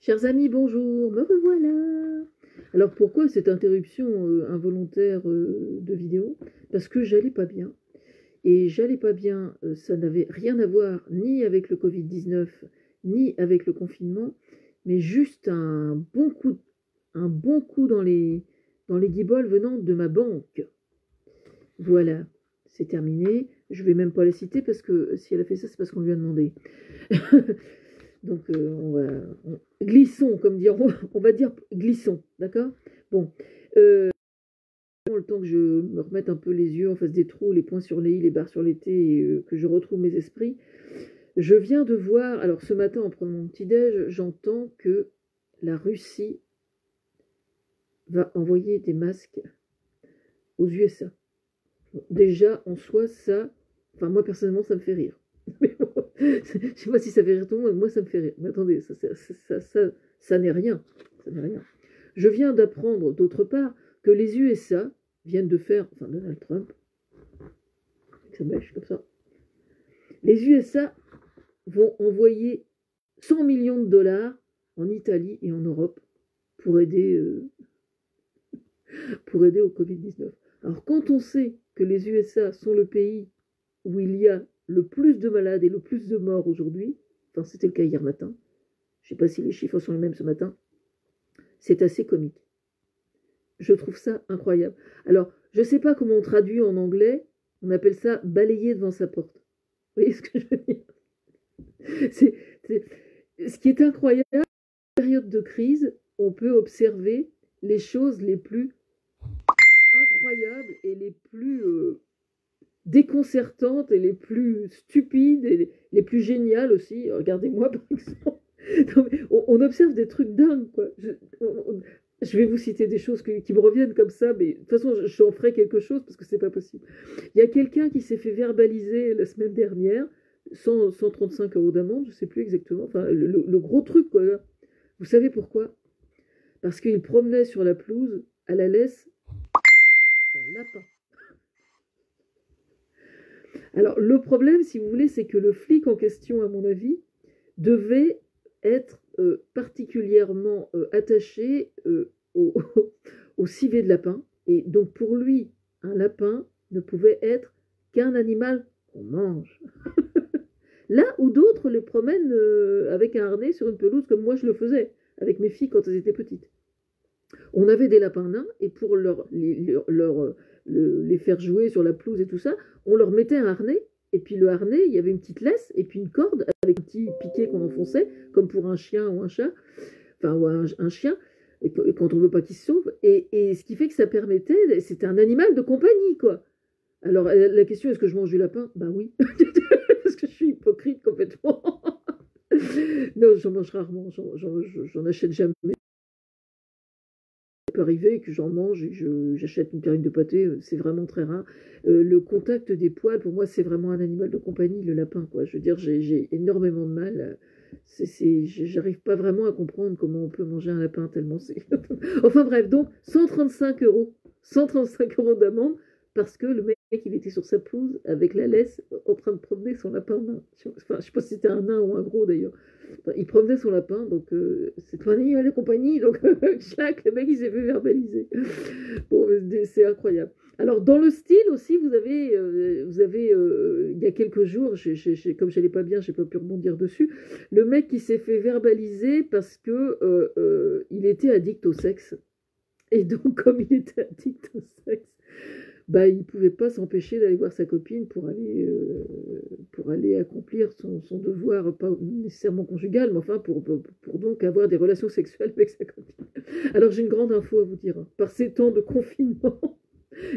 Chers amis, bonjour, me revoilà. Alors pourquoi cette interruption involontaire de vidéo? Parce que j'allais pas bien. Et j'allais pas bien, ça n'avait rien à voir ni avec le Covid-19, ni avec le confinement, mais juste un bon coup dans les guibolles venant de ma banque. Voilà, c'est terminé. Je vais même pas la citer parce que si elle a fait ça, c'est parce qu'on lui a demandé. Donc, glissons, comme diront, on va dire glissons, d'accord. Bon, le temps que je me remette un peu les yeux en face des trous, les poings sur les i, les barres sur les t, et que je retrouve mes esprits, je viens de voir, alors ce matin en prenant mon petit-déj, j'entends que la Russie va envoyer des masques aux USA. Déjà, en soi, ça, enfin moi personnellement, ça me fait rire. Mais bon, je sais pas si ça fait rire tout le monde, mais moi ça me fait rire. Mais attendez, ça n'est rien. Ça n'est rien. Je viens d'apprendre d'autre part que les USA viennent de faire, enfin Donald Trump, avec sa mèche comme ça, les USA vont envoyer 100 millions de dollars en Italie et en Europe pour aider, au Covid-19. Alors quand on sait que les USA sont le pays où il y a le plus de malades et le plus de morts aujourd'hui, enfin c'était le cas hier matin, je ne sais pas si les chiffres sont les mêmes ce matin, c'est assez comique. Je trouve ça incroyable. Alors, je ne sais pas comment on traduit en anglais, on appelle ça balayer devant sa porte. Vous voyez ce que je veux dire? c'est, Ce qui est incroyable, en période de crise, on peut observer les choses les plus incroyables et les plus déconcertantes et les plus stupides et les plus géniales aussi. Regardez-moi par exemple. Non, on observe des trucs dingues, quoi. Je vais vous citer des choses qui me reviennent comme ça, mais de toute façon, j'en ferai quelque chose parce que c'est pas possible. Il y a quelqu'un qui s'est fait verbaliser la semaine dernière, 135 euros d'amende, je sais plus exactement, enfin, le gros truc, quoi. Vous savez pourquoi? Parce qu'il promenait sur la pelouse à la laisse un lapin. Alors, le problème, si vous voulez, c'est que le flic en question, à mon avis, devait être particulièrement attaché au, au civet de lapin. Et donc, pour lui, un lapin ne pouvait être qu'un animal qu'on mange. Là où d'autres le promènent avec un harnais sur une pelouse, comme moi je le faisais avec mes filles quand elles étaient petites. On avait des lapins nains, et pour les faire jouer sur la pelouse et tout ça, on leur mettait un harnais, et puis le harnais, il y avait une petite laisse, et puis une corde avec un petit piquet qu'on enfonçait, comme pour un chien ou un chat, enfin, ou un chien, et quand on veut pas qu'il se sauve, et ce qui fait que ça permettait, c'était un animal de compagnie, quoi. Alors, la question, est-ce que je mange du lapin? Ben oui, parce que je suis hypocrite complètement. Non, j'en mange rarement, j'en achète jamais. Peut arriver que j'en mange et j'achète une terrine de pâté, c'est vraiment très rare. Le contact des poils, pour moi, c'est vraiment un animal de compagnie, le lapin, quoi. Je veux dire, j'ai énormément de mal. J'arrive pas vraiment à comprendre comment on peut manger un lapin tellement c'est. Enfin bref, donc 135 euros. 135 euros d'amende parce que le mec, il était sur sa pelouse avec la laisse en train de promener son lapin nain. Enfin, je sais pas si c'était un nain ou un gros d'ailleurs. Enfin, il promenait son lapin, donc c'est toi animal de compagnie, donc Jacques, le mec, il s'est fait verbaliser. Bon, c'est incroyable. Alors, dans le style aussi, il y a quelques jours, comme je n'allais pas bien, j'ai pas pu rebondir dessus, le mec qui s'est fait verbaliser parce que il était addict au sexe. Et donc, comme il était addict au sexe, bah, il ne pouvait pas s'empêcher d'aller voir sa copine pour aller accomplir son devoir, pas nécessairement conjugal, mais enfin pour donc avoir des relations sexuelles avec sa copine. Alors j'ai une grande info à vous dire, hein. Par ces temps de confinement,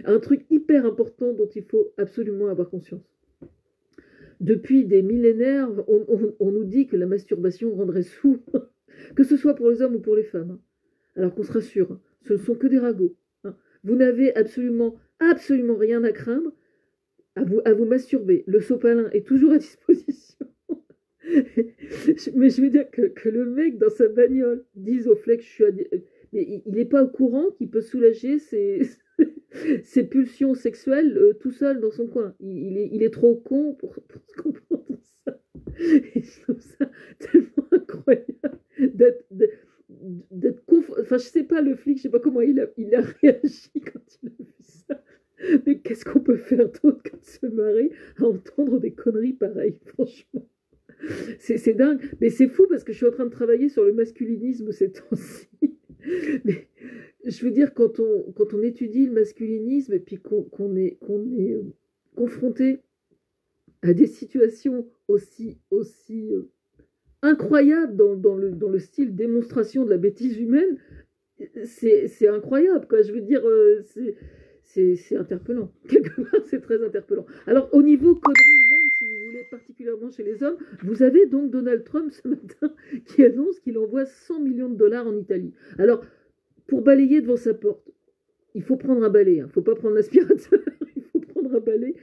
un truc hyper important dont il faut absolument avoir conscience. Depuis des millénaires, on nous dit que la masturbation rendrait fou, que ce soit pour les hommes ou pour les femmes, hein. Alors qu'on se rassure, hein, ce ne sont que des ragots, hein. Vous n'avez absolument rien à craindre à vous masturber. Le sopalin est toujours à disposition. Mais je veux dire que le mec dans sa bagnole dise au flic, mais il n'est pas au courant qu'il peut soulager ses pulsions sexuelles tout seul dans son coin. Il est trop con pour comprendre ça. Et je trouve ça tellement incroyable enfin, je sais pas, le flic, je sais pas comment il a réagi quand il a vu ça. Mais qu'est-ce qu'on peut faire d'autre que de se marrer à entendre des conneries pareilles, franchement. C'est dingue. Mais c'est fou parce que je suis en train de travailler sur le masculinisme ces temps-ci. Mais je veux dire, quand on étudie le masculinisme et puis qu'on est confronté à des situations aussi incroyables dans le style démonstration de la bêtise humaine, c'est incroyable, quoi. Je veux dire, c'est interpellant. Quelque part, c'est très interpellant. Alors, au niveau conneries humaines, si vous voulez, particulièrement chez les hommes, vous avez donc Donald Trump ce matin qui annonce qu'il envoie 100 millions de dollars en Italie. Alors, pour balayer devant sa porte, il faut prendre un balai. Il ne faut pas prendre l'aspirateur. Il faut prendre un balai,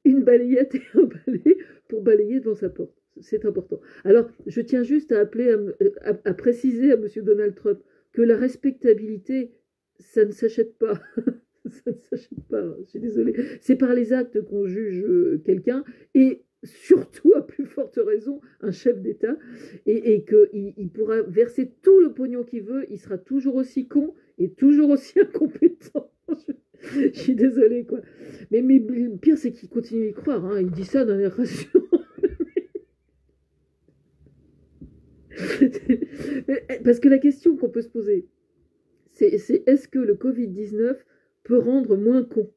une balayette et un balai pour balayer devant sa porte. C'est important. Alors, je tiens juste à appeler, à préciser à M. Donald Trump que la respectabilité, ça ne s'achète pas. Ça ne s'achète pas, je suis désolée. C'est par les actes qu'on juge quelqu'un, et surtout, à plus forte raison, un chef d'État, et qu'il pourra verser tout le pognon qu'il veut, il sera toujours aussi con et toujours aussi incompétent. Je suis désolée, quoi. Mais le pire, c'est qu'il continue à y croire. Hein. Il dit ça d'un air rassurant. Parce que la question qu'on peut se poser, c'est est-ce que le Covid-19 peut rendre moins con?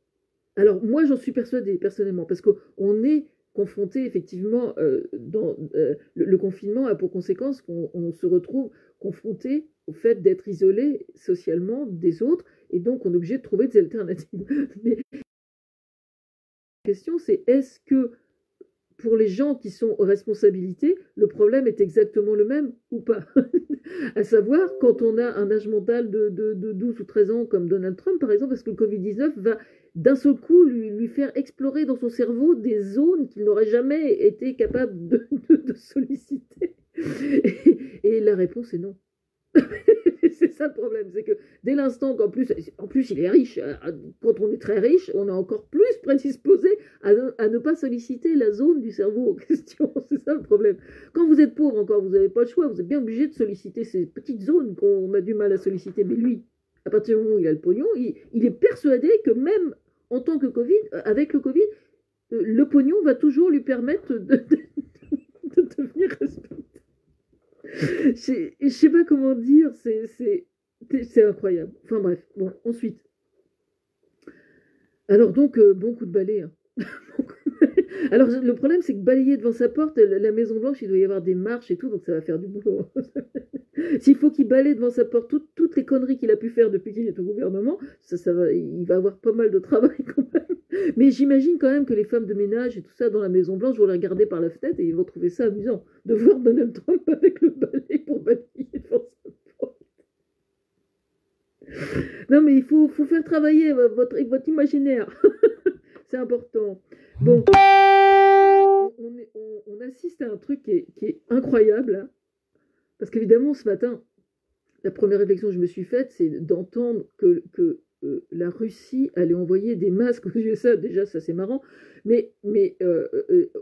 Alors moi j'en suis persuadée personnellement, parce qu'on est confronté effectivement le confinement a pour conséquence qu'on se retrouve confronté au fait d'être isolé socialement des autres, et donc on est obligé de trouver des alternatives. Mais la question c'est est-ce que pour les gens qui sont aux responsabilités, le problème est exactement le même ou pas? À savoir, quand on a un âge mental de 12 ou 13 ans, comme Donald Trump, par exemple, parce que le Covid-19 va d'un seul coup lui faire explorer dans son cerveau des zones qu'il n'aurait jamais été capable de solliciter. Et la réponse est non. C'est ça le problème, c'est que dès l'instant qu'en plus il est riche, quand on est très riche, on est encore plus prédisposé à ne pas solliciter la zone du cerveau en question. C'est ça le problème. Quand vous êtes pauvre encore, vous n'avez pas le choix, vous êtes bien obligé de solliciter ces petites zones qu'on a du mal à solliciter. Mais lui, à partir du moment où il a le pognon, il est persuadé que même en tant que Covid, avec le Covid, le pognon va toujours lui permettre de devenir respectable. Je ne sais pas comment dire, c'est incroyable. Enfin bref, bon, ensuite. Alors donc, bon coup de balai. Hein. Alors le problème, c'est que balayer devant sa porte, la Maison Blanche, il doit y avoir des marches et tout, donc ça va faire du boulot. S'il faut qu'il balaye devant sa porte toutes les conneries qu'il a pu faire depuis qu'il est au gouvernement, il va avoir pas mal de travail quand même. Mais j'imagine quand même que les femmes de ménage et tout ça dans la Maison Blanche vont les regarder par la fenêtre et ils vont trouver ça amusant de voir Donald Trump avec le balai pour balayer devant sa porte. Non mais il faut faire travailler votre imaginaire. C'est important. Bon, on assiste à un truc qui est incroyable, hein, parce qu'évidemment ce matin, la première réflexion que je me suis faite, c'est d'entendre que la Russie allait envoyer des masques aux USA. Déjà, ça c'est marrant, mais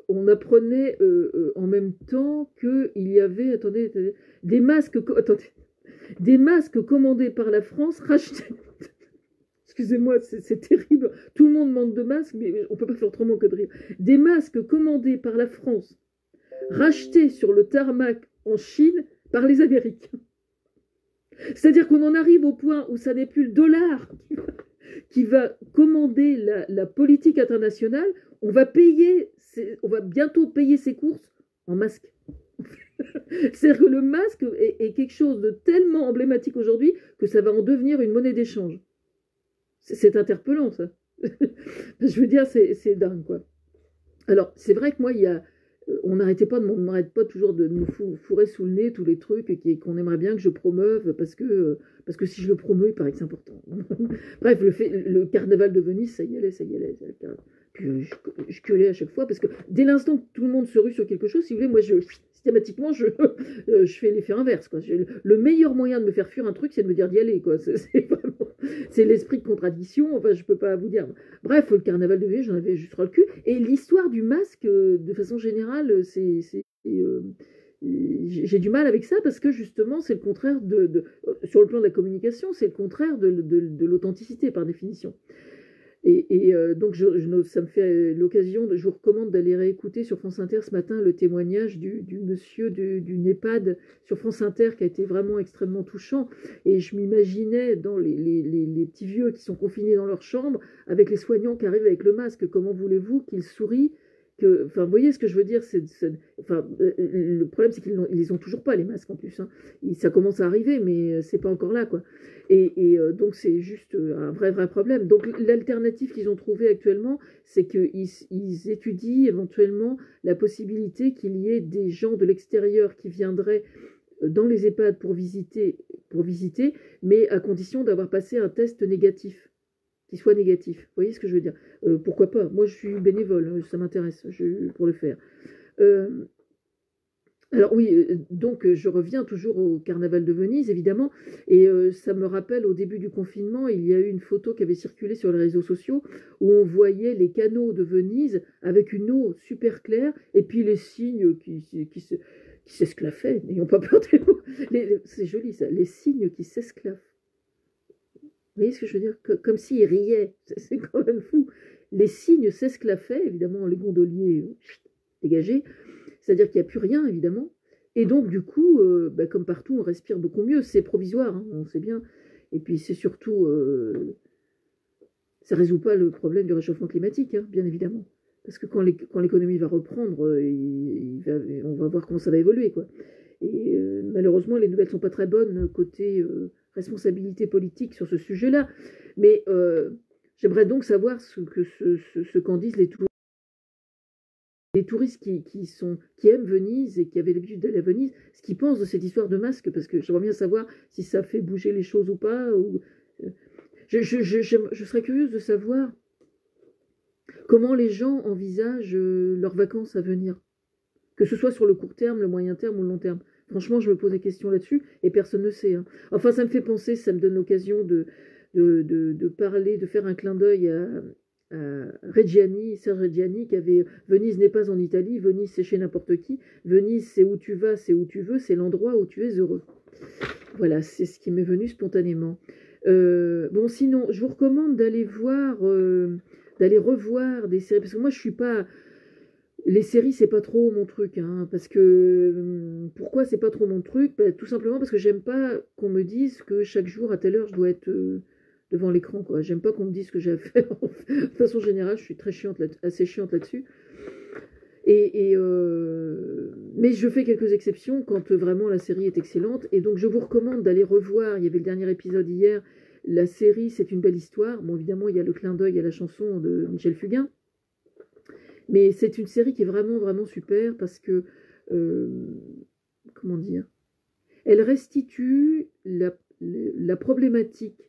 on apprenait en même temps qu'il y avait, attendez, des masques commandés par la France, rachetés. Excusez-moi, c'est terrible. Tout le monde manque de masques, mais on ne peut pas faire autrement que de rire. Des masques commandés par la France, rachetés sur le tarmac en Chine par les Américains. C'est-à-dire qu'on en arrive au point où ça n'est plus le dollar qui va commander la politique internationale. On va bientôt payer ses courses en masque. C'est-à-dire que le masque est quelque chose de tellement emblématique aujourd'hui que ça va en devenir une monnaie d'échange. C'est interpellant, ça. Je veux dire, c'est dingue, quoi. Alors, c'est vrai que moi, on n'arrête pas toujours de nous fourrer sous le nez tous les trucs qu'on aimerait bien que je promeuve, parce que si je le promeux, il paraît que c'est important. Bref, le carnaval de Venise, ça y allait. Puis je gueulais à chaque fois, parce que dès l'instant que tout le monde se rue sur quelque chose, si vous voulez, moi, systématiquement, je fais l'effet inverse, quoi. Le meilleur moyen de me faire fuir un truc, c'est de me dire d'y aller, quoi. C'est l'esprit de contradiction, enfin, je peux pas vous dire. Bref, le carnaval de Venise, j'en avais juste ras le cul. Et l'histoire du masque, de façon générale, j'ai du mal avec ça parce que justement, c'est le contraire sur le plan de la communication, c'est le contraire de l'authenticité par définition. Donc, ça me fait l'occasion, je vous recommande d'aller réécouter sur France Inter ce matin le témoignage du monsieur d'une EHPAD sur France Inter qui a été vraiment extrêmement touchant. Et je m'imaginais dans les petits vieux qui sont confinés dans leur chambre avec les soignants qui arrivent avec le masque. Comment voulez-vous qu'ils sourient enfin, vous voyez ce que je veux dire, le problème, c'est qu'ils les ont toujours pas, les masques, en plus. Hein. Ça commence à arriver, mais c'est pas encore là, quoi. Donc, c'est juste un vrai problème. Donc, l'alternative qu'ils ont trouvée actuellement, c'est qu'ils étudient éventuellement la possibilité qu'il y ait des gens de l'extérieur qui viendraient dans les EHPAD pour visiter, mais à condition d'avoir passé un test négatif, qui soit négatif. Vous voyez ce que je veux dire? Pourquoi pas? Moi, je suis bénévole, ça m'intéresse pour le faire. Alors oui, donc je reviens toujours au carnaval de Venise, évidemment, et ça me rappelle au début du confinement, il y a eu une photo qui avait circulé sur les réseaux sociaux où on voyait les canaux de Venise avec une eau super claire et puis les cygnes qui s'esclaffaient, n'ayons pas peur des mots. C'est joli ça, les cygnes qui s'esclaffent. Vous voyez ce que je veux dire? Comme s'ils riaient, c'est quand même fou. Les cygnes s'esclaffaient, évidemment, les gondoliers dégagés, c'est-à-dire qu'il n'y a plus rien, évidemment. Et donc, du coup, comme partout, on respire beaucoup mieux. C'est provisoire, hein, on sait bien. Et puis, c'est surtout... ça ne résout pas le problème du réchauffement climatique, hein, bien évidemment. Parce que quand l'économie va reprendre, on va voir comment ça va évoluer, quoi. Et malheureusement, les nouvelles ne sont pas très bonnes côté responsabilité politique sur ce sujet-là. Mais j'aimerais donc savoir ce qu'en disent les touristes qui aiment Venise et qui avaient l'habitude d'aller à Venise, ce qu'ils pensent de cette histoire de masque, parce que j'aimerais bien savoir si ça fait bouger les choses ou pas. Je serais curieuse de savoir comment les gens envisagent leurs vacances à venir, que ce soit sur le court terme, le moyen terme ou le long terme. Franchement, je me pose des questions là-dessus et personne ne sait. Hein. Enfin, ça me fait penser, ça me donne l'occasion de parler, de faire un clin d'œil à Reggiani, Serge Reggiani, qui avait Venise n'est pas en Italie, Venise c'est chez n'importe qui, Venise c'est où tu vas, c'est où tu veux, c'est l'endroit où tu es heureux. Voilà, c'est ce qui m'est venu spontanément. Bon, sinon, je vous recommande d'aller revoir des séries, parce que moi je suis pas... Les séries, c'est pas trop mon truc, hein, parce que pourquoi c'est pas trop mon truc? Tout simplement parce que j'aime pas qu'on me dise que chaque jour à telle heure je dois être devant l'écran, quoi. J'aime pas qu'on me dise ce que j'ai à faire. De façon générale, je suis très assez chiante là-dessus. Mais je fais quelques exceptions quand vraiment la série est excellente. Et donc je vous recommande d'aller revoir. Il y avait le dernier épisode hier. La série, c'est une belle histoire. Bon, évidemment, il y a le clin d'œil à la chanson de Michel Fugain. Mais c'est une série qui est vraiment super parce que, comment dire, elle restitue la problématique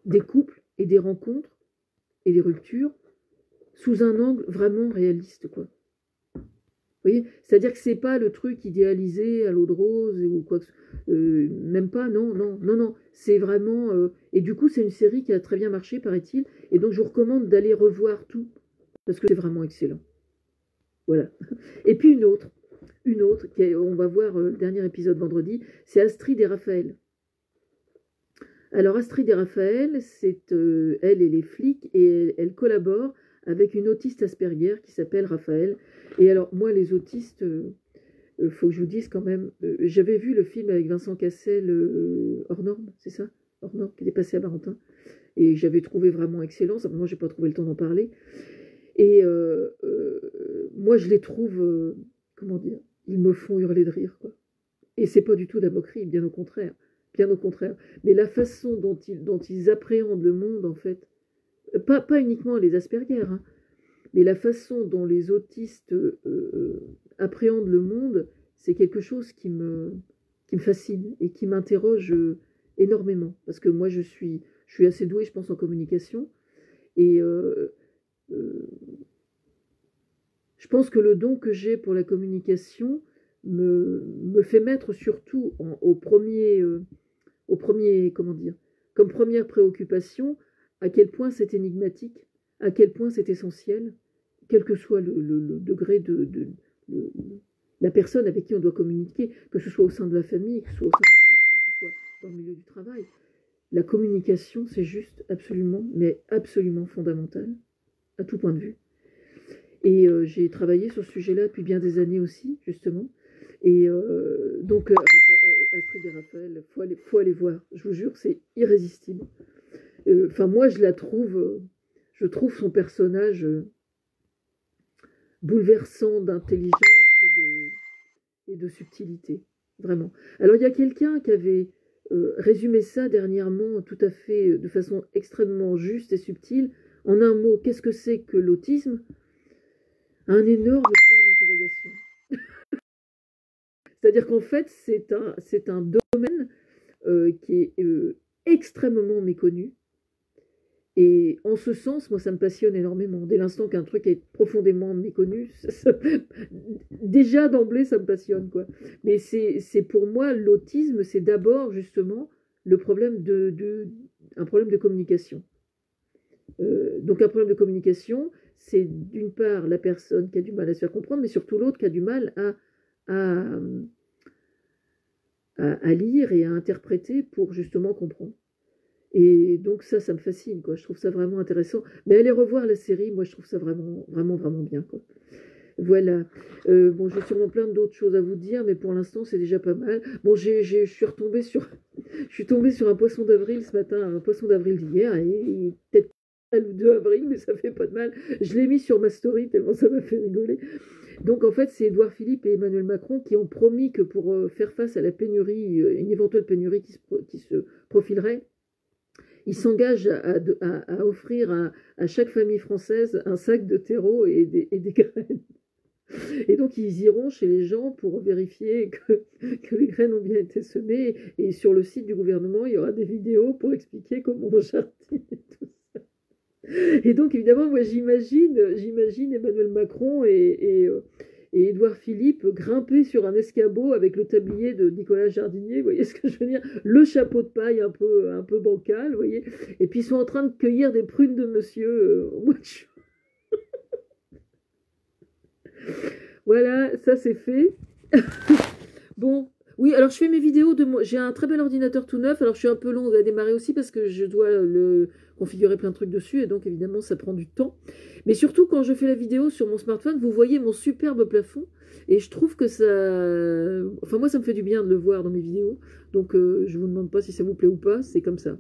des couples et des rencontres et des ruptures sous un angle vraiment réaliste, quoi. Vous voyez? C'est-à-dire que c'est pas le truc idéalisé à l'eau de rose ou quoi que même pas, non. C'est vraiment... et du coup, c'est une série qui a très bien marché, paraît-il. Et donc, je vous recommande d'aller revoir tout parce que c'est vraiment excellent. Voilà. Et puis une autre on va voir le dernier épisode vendredi, c'est Astrid et Raphaël. Alors Astrid et Raphaël, c'est elle et les flics, et elle collabore avec une autiste Asperger qui s'appelle Raphaël. Et alors moi, les autistes, faut que je vous dise quand même, j'avais vu le film avec Vincent Cassel, Hors Norme, c'est ça? Hors Norme, qui est passé à Barentin. Et j'avais trouvé vraiment excellent, simplement j'ai pas trouvé le temps d'en parler. Et moi, je les trouve, comment dire, ils me font hurler de rire, quoi. Et c'est pas du tout de la moquerie, bien au contraire. Bien au contraire. Mais la façon dont ils appréhendent le monde, en fait, pas uniquement les Asperger, hein, mais la façon dont les autistes appréhendent le monde, c'est quelque chose qui me fascine et qui m'interroge énormément. Parce que moi, je suis assez douée, je pense, en communication. Et je pense que le don que j'ai pour la communication me fait mettre surtout au premier, comment dire, comme première préoccupation, à quel point c'est énigmatique, à quel point c'est essentiel, quel que soit le degré la personne avec qui on doit communiquer, que ce soit au sein de la famille, que ce soit au sein du couple, que ce soit dans le milieu du travail. La communication, c'est juste absolument, mais absolument fondamental, à tout point de vue. Et j'ai travaillé sur ce sujet-là depuis bien des années aussi, justement. Et donc, Astrid et Raphaël, faut aller voir. Je vous jure, c'est irrésistible. Enfin, moi, je trouve son personnage bouleversant d'intelligence et de subtilité, vraiment. Alors, il y a quelqu'un qui avait résumé ça dernièrement, tout à fait, de façon extrêmement juste et subtile. En un mot, qu'est-ce que c'est que l'autisme? Un énorme point d'interrogation. C'est-à-dire qu'en fait, c'est un domaine qui est extrêmement méconnu. Et en ce sens, moi, ça me passionne énormément. Dès l'instant qu'un truc est profondément méconnu, déjà d'emblée, ça me passionne, quoi. Mais c'est pour moi, l'autisme, c'est d'abord justement le problème un problème de communication. Donc un problème de communication, c'est d'une part la personne qui a du mal à se faire comprendre, mais surtout l'autre qui a du mal à, à lire et à interpréter pour justement comprendre. Et donc ça me fascine, quoi. Je trouve ça vraiment intéressant. Mais allez revoir la série, moi je trouve ça vraiment, vraiment, vraiment bien, quoi. Voilà. Bon, j'ai sûrement plein d'autres choses à vous dire, mais pour l'instant c'est déjà pas mal. Bon, je suis retombée sur, je suis tombée sur un poisson d'avril ce matin, un poisson d'avril d'hier, et peut-être le 2 avril, mais ça fait pas de mal. Je l'ai mis sur ma story tellement ça m'a fait rigoler. Donc en fait, c'est Édouard Philippe et Emmanuel Macron qui ont promis que pour faire face à la pénurie, une éventuelle pénurie qui se profilerait, ils s'engagent à offrir à chaque famille française un sac de terreau et des graines. Et donc ils iront chez les gens pour vérifier que les graines ont bien été semées. Et sur le site du gouvernement, il y aura des vidéos pour expliquer comment on jardine et tout ça. Et donc évidemment, moi j'imagine Emmanuel Macron et Édouard Philippe grimper sur un escabeau avec le tablier de Nicolas Jardinier, vous voyez ce que je veux dire? Le chapeau de paille un peu bancal, vous voyez? Et puis ils sont en train de cueillir des prunes de monsieur au mois de juin. Voilà, ça c'est fait. Bon, oui, alors je fais mes vidéos de moi. J'ai un très bel ordinateur tout neuf, alors je suis un peu long à démarrer aussi parce que je dois le configurer plein de trucs dessus et donc évidemment ça prend du temps. Mais surtout quand je fais la vidéo sur mon smartphone, vous voyez mon superbe plafond et je trouve que ça... Enfin moi ça me fait du bien de le voir dans mes vidéos, donc je vous demande pas si ça vous plaît ou pas, c'est comme ça.